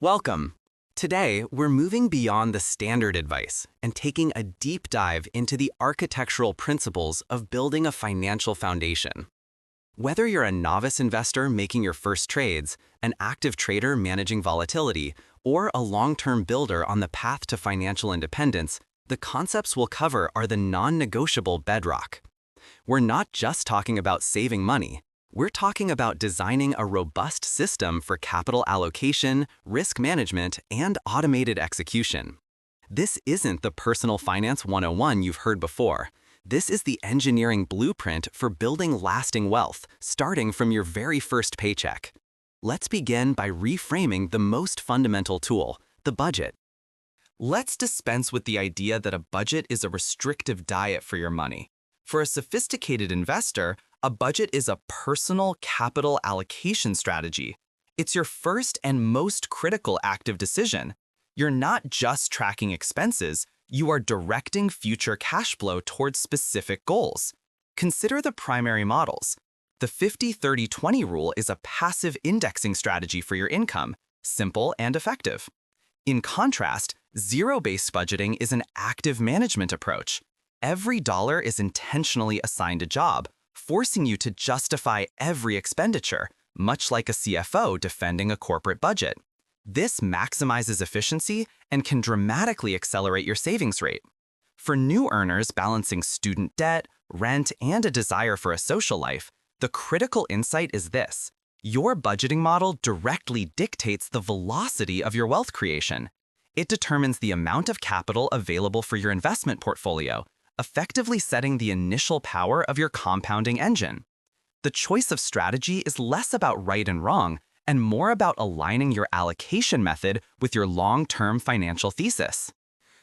Welcome. Today, we're moving beyond the standard advice and taking a deep dive into the architectural principles of building a financial foundation. Whether you're a novice investor making your first trades, an active trader managing volatility, or a long-term builder on the path to financial independence, the concepts we'll cover are the non-negotiable bedrock. We're not just talking about saving money. We're talking about designing a robust system for capital allocation, risk management, and automated execution. This isn't the personal finance 101 you've heard before. This is the engineering blueprint for building lasting wealth, starting from your very first paycheck. Let's begin by reframing the most fundamental tool, the budget. Let's dispense with the idea that a budget is a restrictive diet for your money. For a sophisticated investor, a budget is a personal capital allocation strategy. It's your first and most critical active decision. You're not just tracking expenses, you are directing future cash flow towards specific goals. Consider the primary models. The 50-30-20 rule is a passive indexing strategy for your income, simple and effective. In contrast, zero-based budgeting is an active management approach. Every dollar is intentionally assigned a job, forcing you to justify every expenditure, much like a CFO defending a corporate budget. This maximizes efficiency and can dramatically accelerate your savings rate. For new earners balancing student debt, rent, and a desire for a social life, the critical insight is this: your budgeting model directly dictates the velocity of your wealth creation. It determines the amount of capital available for your investment portfolio, effectively setting the initial power of your compounding engine. The choice of strategy is less about right and wrong and more about aligning your allocation method with your long-term financial thesis.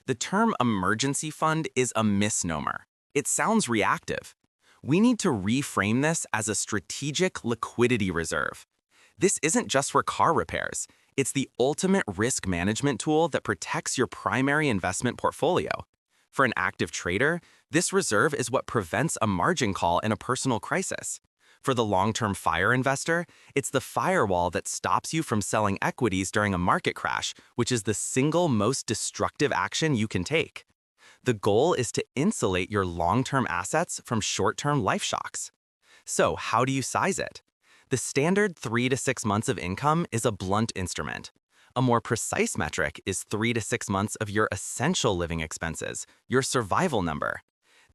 The term emergency fund is a misnomer. It sounds reactive. We need to reframe this as a strategic liquidity reserve. This isn't just for car repairs. It's the ultimate risk management tool that protects your primary investment portfolio. For an active trader, this reserve is what prevents a margin call in a personal crisis. For the long-term FIRE investor, it's the firewall that stops you from selling equities during a market crash, which is the single most destructive action you can take. The goal is to insulate your long-term assets from short-term life shocks. So, how do you size it? The standard 3 to 6 months of income is a blunt instrument. A more precise metric is 3 to 6 months of your essential living expenses, your survival number.